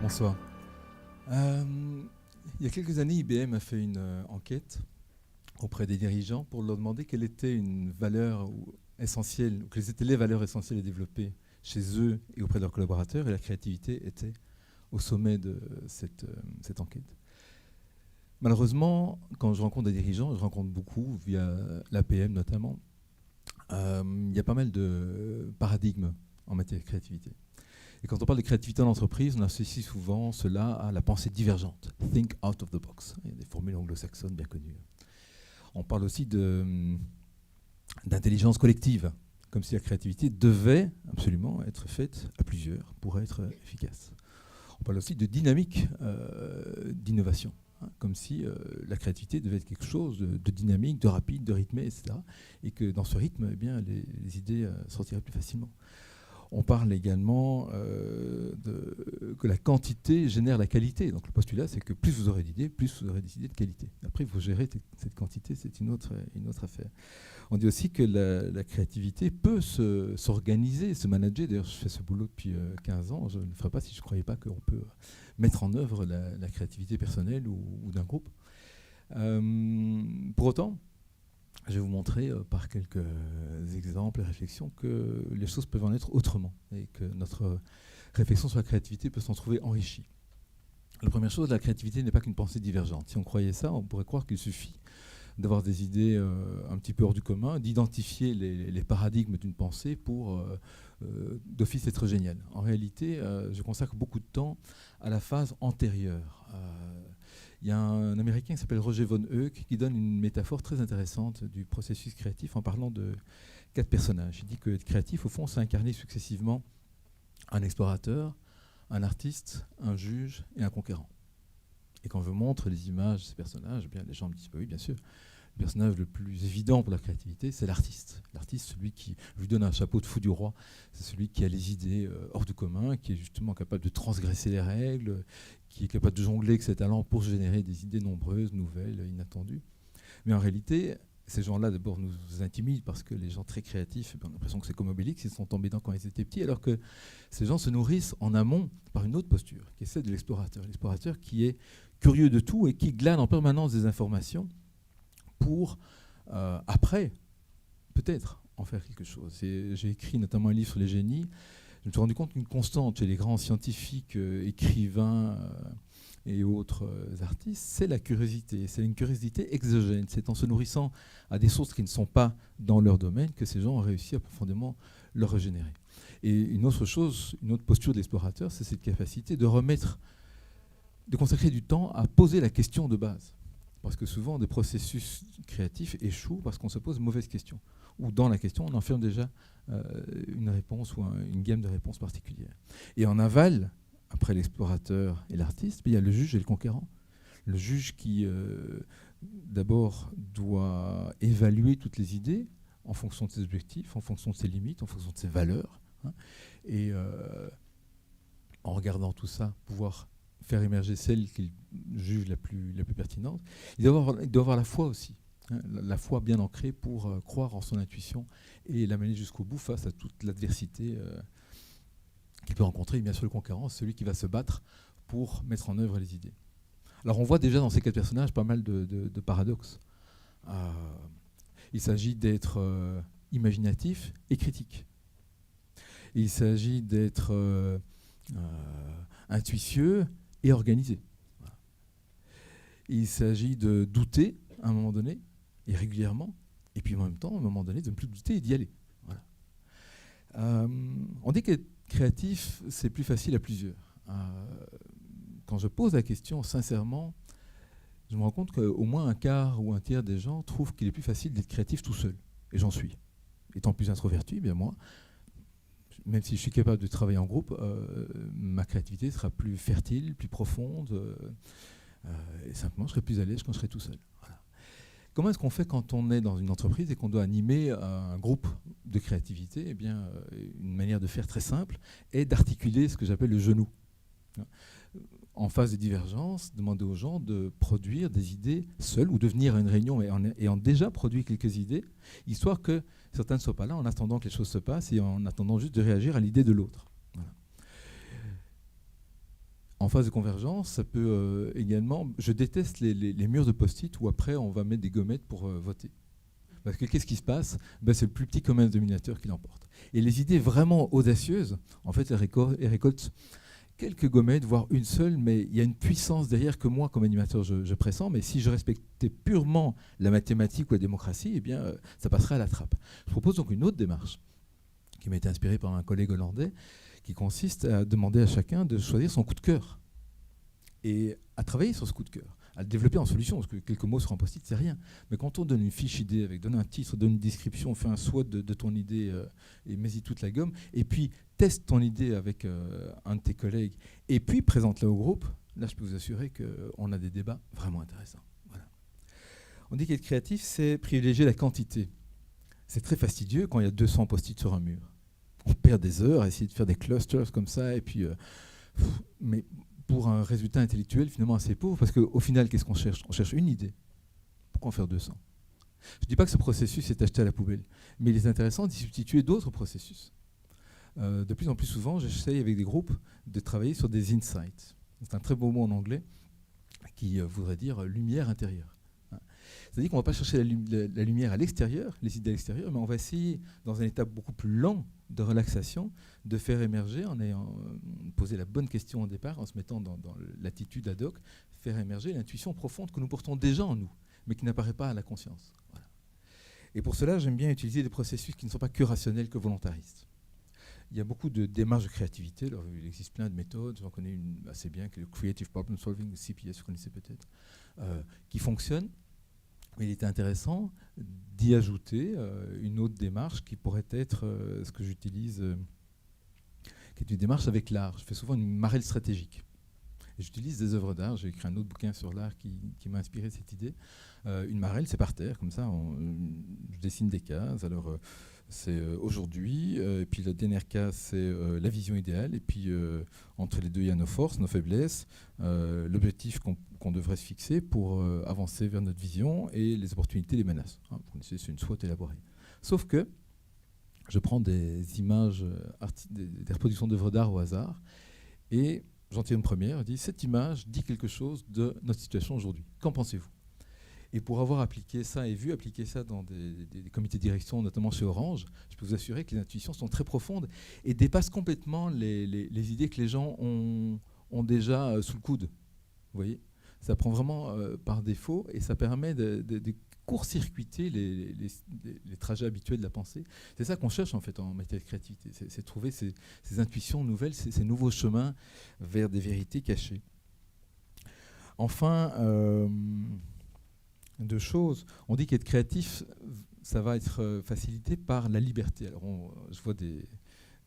Bonsoir. Il y a quelques années, IBM a fait une enquête auprès des dirigeants pour leur demander quelle était une valeur essentielle, ou quelles étaient les valeurs essentielles à développer chez eux et auprès de leurs collaborateurs, et la créativité était au sommet de cette enquête. Malheureusement, quand je rencontre des dirigeants, je rencontre beaucoup via l'APM notamment, il y a pas mal de paradigmes en matière de créativité. Et quand on parle de créativité en entreprise, on associe souvent cela à la pensée divergente. Think out of the box. Il y a des formules anglo-saxonnes bien connues. On parle aussi d'intelligence collective, comme si la créativité devait absolument être faite à plusieurs pour être efficace. On parle aussi de dynamique d'innovation, comme si la créativité devait être quelque chose de dynamique, de rapide, de rythmé, etc. Et que dans ce rythme, eh bien, les idées sortiraient plus facilement. On parle également que la quantité génère la qualité. Donc le postulat, c'est que plus vous aurez d'idées, plus vous aurez des idées de qualité. Après, il faut gérer cette quantité, c'est une autre affaire. On dit aussi que la créativité peut s'organiser, se manager. D'ailleurs, je fais ce boulot depuis 15 ans. Je ne le ferais pas si je ne croyais pas qu'on peut mettre en œuvre la créativité personnelle ou d'un groupe. Pour autant, je vais vous montrer par quelques exemples et réflexions que les choses peuvent en être autrement et que notre réflexion sur la créativité peut s'en trouver enrichie. La première chose, la créativité n'est pas qu'une pensée divergente. Si on croyait ça, on pourrait croire qu'il suffit d'avoir des idées un petit peu hors du commun, d'identifier les paradigmes d'une pensée pour d'office être génial. En réalité, je consacre beaucoup de temps à la phase antérieure. Il y a un Américain qui s'appelle Roger von Euck qui donne une métaphore très intéressante du processus créatif en parlant de 4 personnages. Il dit que être créatif, au fond, c'est incarner successivement un explorateur, un artiste, un juge et un conquérant. Et quand je montre les images de ces personnages, eh bien, les gens me disent bah oui, bien sûr, le personnage le plus évident pour la créativité, c'est l'artiste. L'artiste, celui qui, je lui donne un chapeau de fou du roi, c'est celui qui a les idées hors du commun, qui est justement capable de transgresser les règles, qui est capable de jongler avec ses talents pour générer des idées nombreuses, nouvelles, inattendues. Mais en réalité, ces gens-là, d'abord, nous intimident parce que les gens très créatifs, on a l'impression que c'est comme Obélix, ils sont tombés dedans quand ils étaient petits, alors que ces gens se nourrissent en amont par une autre posture, qui est celle de l'explorateur. L'explorateur qui est curieux de tout et qui glane en permanence des informations pour, après, peut-être en faire quelque chose. J'ai écrit notamment un livre sur les génies. Je me suis rendu compte qu'une constante chez les grands scientifiques, écrivains et autres artistes, c'est la curiosité. C'est une curiosité exogène. C'est en se nourrissant à des sources qui ne sont pas dans leur domaine que ces gens ont réussi à profondément le régénérer. Et une autre chose, une autre posture de l'explorateur, c'est cette capacité de consacrer du temps à poser la question de base. Parce que souvent, des processus créatifs échouent parce qu'on se pose de mauvaises questions. Ou dans la question, on enferme déjà une réponse ou une gamme de réponses particulières. Et en aval, après l'explorateur et l'artiste, il y a le juge et le conquérant. Le juge qui, d'abord, doit évaluer toutes les idées en fonction de ses objectifs, en fonction de ses limites, en fonction de ses valeurs. Et en regardant tout ça, pouvoir faire émerger celle qu'il juge la plus pertinente. Il doit avoir la foi aussi, la foi bien ancrée pour croire en son intuition et la mener jusqu'au bout face à toute l'adversité qu'il peut rencontrer. Et bien sûr, le conquérant, celui qui va se battre pour mettre en œuvre les idées. Alors on voit déjà dans ces 4 personnages pas mal de paradoxes. Il s'agit d'être imaginatif et critique. Il s'agit d'être intuitieux et organisé. Voilà. Il s'agit de douter à un moment donné, et régulièrement, et puis en même temps, à un moment donné, de ne plus douter et d'y aller. Voilà. On dit qu'être créatif, c'est plus facile à plusieurs. Quand je pose la question sincèrement, je me rends compte qu'au moins un quart ou un tiers des gens trouvent qu'il est plus facile d'être créatif tout seul. Et j'en suis. Étant plus introverti, bien moi, même si je suis capable de travailler en groupe, ma créativité sera plus fertile, plus profonde, et simplement je serai plus à l'aise quand je serai tout seul. Voilà. Comment est-ce qu'on fait quand on est dans une entreprise et qu'on doit animer un groupe de créativité ? Eh bien, une manière de faire très simple est d'articuler ce que j'appelle le genou. En phase de divergence, demander aux gens de produire des idées seuls ou de venir à une réunion ayant déjà produit quelques idées, histoire que certains ne soient pas là en attendant que les choses se passent et en attendant juste de réagir à l'idée de l'autre. Voilà. En phase de convergence, ça peut également... Je déteste les murs de post-it où après on va mettre des gommettes pour voter. Parce que qu'est-ce qui se passe? C'est le plus petit commun dénominateur qui l'emporte. Et les idées vraiment audacieuses, en fait, elles récoltent quelques gommettes, voire une seule, mais il y a une puissance derrière que moi, comme animateur, je pressens. Mais si je respectais purement la mathématique ou la démocratie, eh bien, ça passerait à la trappe. Je propose donc une autre démarche qui m'a été inspirée par un collègue hollandais, qui consiste à demander à chacun de choisir son coup de cœur et à travailler sur ce coup de cœur, à le développer en solution, parce que quelques mots sur un post-it, c'est rien. Mais quand on donne une fiche idée, donne un titre, donne une description, on fait un SWOT de ton idée et mets-y toute la gomme, et puis teste ton idée avec un de tes collègues, et puis présente-la au groupe, là je peux vous assurer qu'on a des débats vraiment intéressants. Voilà. On dit qu'être créatif, c'est privilégier la quantité. C'est très fastidieux quand il y a 200 post-it sur un mur. On perd des heures à essayer de faire des clusters comme ça, et puis... mais pour un résultat intellectuel finalement assez pauvre, parce qu'au final, qu'est-ce qu'on cherche? On cherche une idée. Pourquoi en faire 200? Je ne dis pas que ce processus est acheté à la poubelle, mais il est intéressant d'y substituer d'autres processus. De plus en plus souvent, j'essaye avec des groupes de travailler sur des insights. C'est un très beau mot en anglais qui voudrait dire lumière intérieure. C'est-à-dire qu'on ne va pas chercher la lumière à l'extérieur, les idées à l'extérieur, mais on va essayer, dans un état beaucoup plus lent de relaxation, de faire émerger, en ayant posé la bonne question au départ, en se mettant dans l'attitude ad hoc, faire émerger l'intuition profonde que nous portons déjà en nous, mais qui n'apparaît pas à la conscience. Voilà. Et pour cela, j'aime bien utiliser des processus qui ne sont pas que rationnels, que volontaristes. Il y a beaucoup de démarches de créativité. Alors, il existe plein de méthodes. J'en connais une assez bien, qui est le Creative Problem Solving, le CPS, vous connaissez peut-être, qui fonctionne. Mais il était intéressant d'y ajouter une autre démarche qui pourrait être ce que j'utilise, qui est une démarche avec l'art. Je fais souvent une marelle stratégique. Et j'utilise des œuvres d'art. J'ai écrit un autre bouquin sur l'art qui m'a inspiré cette idée. Une marelle, c'est par terre, comme ça. Je dessine des cases. Alors, c'est aujourd'hui. Et puis la dernière case, c'est la vision idéale. Et puis, entre les deux, il y a nos forces, nos faiblesses, l'objectif qu'on devrait se fixer pour avancer vers notre vision et les opportunités, les menaces. Hein, c'est une SWOT élaborée. Sauf que je prends des images, des reproductions d'œuvres d'art au hasard et j'en tire une première. Je dis, cette image dit quelque chose de notre situation aujourd'hui. Qu'en pensez-vous? Et pour avoir appliqué ça et vu appliquer ça dans des comités de direction, notamment chez Orange, je peux vous assurer que les intuitions sont très profondes et dépassent complètement les idées que les gens ont déjà sous le coude. Vous voyez? Ça prend vraiment par défaut et ça permet de court-circuiter les trajets habituels de la pensée. C'est ça qu'on cherche en fait en matière de créativité, c'est trouver ces intuitions nouvelles, ces nouveaux chemins vers des vérités cachées. Enfin, deux choses. On dit qu'être créatif, ça va être facilité par la liberté. Alors je vois des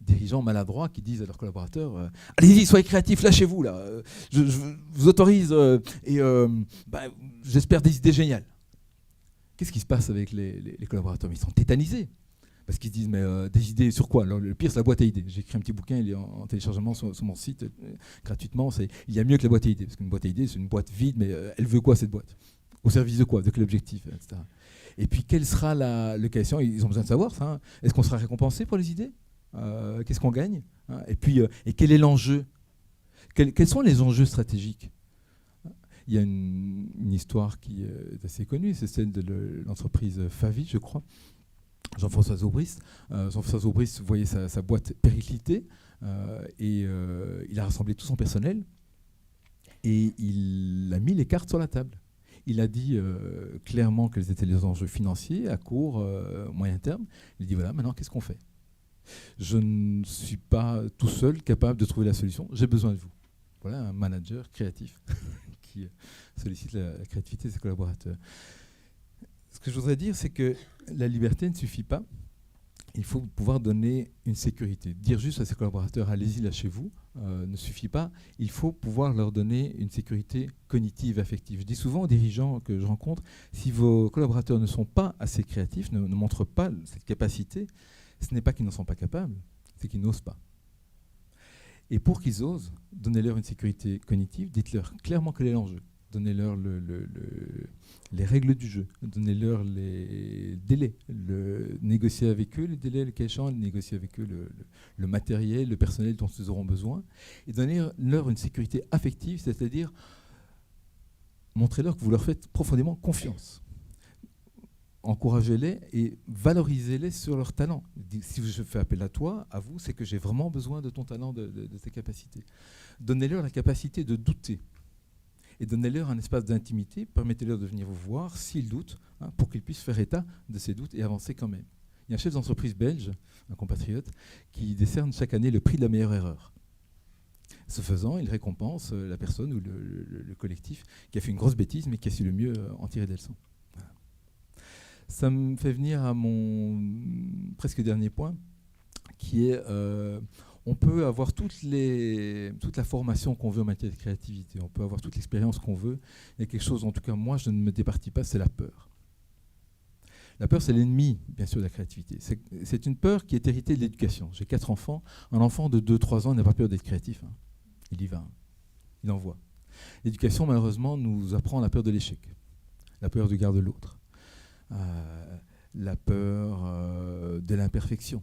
dirigeants maladroits qui disent à leurs collaborateurs allez-y, soyez créatifs, lâchez-vous là, je vous autorise et j'espère des idées géniales. Qu'est-ce qui se passe avec les collaborateurs? Ils sont tétanisés parce qu'ils se disent mais des idées sur quoi? Alors, le pire, c'est la boîte à idées. J'ai écrit un petit bouquin, il est en téléchargement sur mon site gratuitement. Il y a mieux que la boîte à idées, parce qu'une boîte à idées, c'est une boîte vide, mais elle veut quoi cette boîte? Au service de quoi? De quel objectif, etc. Et puis quelle sera le cas échéant? Ils ont besoin de savoir ça. Hein. Est-ce qu'on sera récompensé pour les idées? Qu'est-ce qu'on gagne? Hein. Et puis et quel est l'enjeu? Quels sont les enjeux stratégiques? Il y a une histoire qui est assez connue, c'est celle de l'entreprise Favi, je crois. Jean-François Zobrist. Jean-François Zobrist voyait sa boîte péricliter et il a rassemblé tout son personnel et il a mis les cartes sur la table. Il a dit clairement quels étaient les enjeux financiers à court, moyen terme. Il dit voilà, maintenant qu'est-ce qu'on fait? Je ne suis pas tout seul capable de trouver la solution, j'ai besoin de vous. Voilà un manager créatif qui sollicite la créativité de ses collaborateurs. Ce que je voudrais dire, c'est que la liberté ne suffit pas. Il faut pouvoir donner une sécurité. Dire juste à ses collaborateurs, allez-y, lâchez-vous, ne suffit pas. Il faut pouvoir leur donner une sécurité cognitive, affective. Je dis souvent aux dirigeants que je rencontre, si vos collaborateurs ne sont pas assez créatifs, ne montrent pas cette capacité, ce n'est pas qu'ils n'en sont pas capables, c'est qu'ils n'osent pas. Et pour qu'ils osent, donnez-leur une sécurité cognitive, dites-leur clairement quel est l'enjeu. Donnez-leur les règles du jeu, donnez-leur les délais, négocier avec eux les délais, le cas échéant, négocier avec eux le matériel, le personnel dont ils auront besoin, et donnez-leur une sécurité affective, c'est-à-dire montrez-leur que vous leur faites profondément confiance. Encouragez-les et valorisez-les sur leur talent. Si je fais appel à toi, à vous, c'est que j'ai vraiment besoin de ton talent, de tes capacités. Donnez-leur la capacité de douter. Et donnez-leur un espace d'intimité, permettez-leur de venir vous voir s'ils doutent, pour qu'ils puissent faire état de ces doutes et avancer quand même. Il y a un chef d'entreprise belge, un compatriote, qui décerne chaque année le prix de la meilleure erreur. Ce faisant, il récompense la personne ou le collectif qui a fait une grosse bêtise mais qui a su le mieux en tirer des leçons. Voilà. Ça me fait venir à mon presque dernier point, qui est... on peut avoir toute la formation qu'on veut en matière de créativité, on peut avoir toute l'expérience qu'on veut. Il y a quelque chose, en tout cas moi, je ne me départis pas, c'est la peur. La peur, c'est l'ennemi, bien sûr, de la créativité. C'est une peur qui est héritée de l'éducation. J'ai 4 enfants. Un enfant de 2-3 ans n'a pas peur d'être créatif. Il y va. Il envoie. L'éducation, malheureusement, nous apprend la peur de l'échec, la peur du regard de l'autre, la peur de l'imperfection,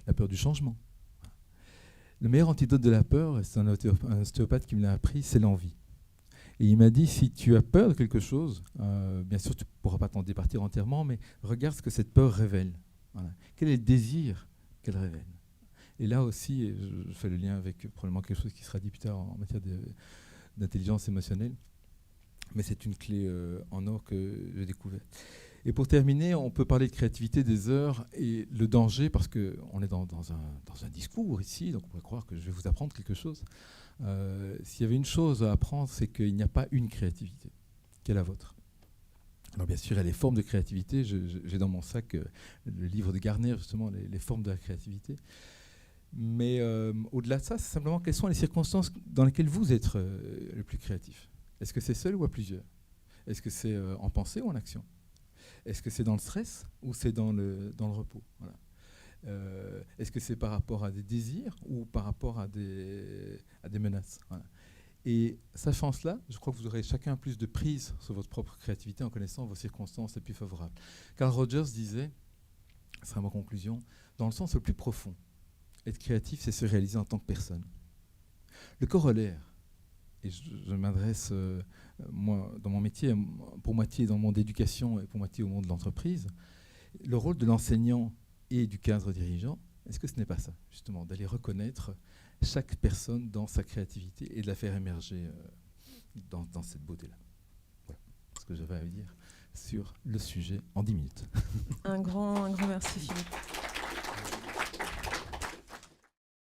la peur du changement. Le meilleur antidote de la peur, et c'est un ostéopathe qui me l'a appris, c'est l'envie. Et il m'a dit, si tu as peur de quelque chose, bien sûr tu ne pourras pas t'en départir entièrement, mais regarde ce que cette peur révèle. Voilà. Quel est le désir qu'elle révèle? Et là aussi, je fais le lien avec probablement quelque chose qui sera dit plus tard en matière d'intelligence émotionnelle, mais c'est une clé en or que j'ai découverte. Et pour terminer, on peut parler de créativité des heures et le danger, parce qu'on est dans un discours ici, donc on pourrait croire que je vais vous apprendre quelque chose. S'il y avait une chose à apprendre, c'est qu'il n'y a pas une créativité, qui est la vôtre. Alors bien sûr, il y a les formes de créativité. J'ai dans mon sac le livre de Garner, justement, les formes de la créativité. Mais au-delà de ça, c'est simplement quelles sont les circonstances dans lesquelles vous êtes le plus créatif. Est-ce que c'est seul ou à plusieurs? Est-ce que c'est en pensée ou en action? Est-ce que c'est dans le stress ou c'est dans le repos? Voilà. Est-ce que c'est par rapport à des désirs ou par rapport à des menaces? Voilà. Et sachant cela, je crois que vous aurez chacun plus de prise sur votre propre créativité en connaissant vos circonstances les plus favorables. Carl Rogers disait, ce sera ma conclusion, dans le sens le plus profond, être créatif, c'est se réaliser en tant que personne. Le corollaire, et je m'adresse, moi, dans mon métier, pour moitié dans le monde d'éducation et pour moitié au monde de l'entreprise, le rôle de l'enseignant et du cadre dirigeant, est-ce que ce n'est pas ça, justement, d'aller reconnaître chaque personne dans sa créativité et de la faire émerger dans cette beauté-là? Voilà ce que j'avais à dire sur le sujet en 10 minutes. Un grand merci Philippe.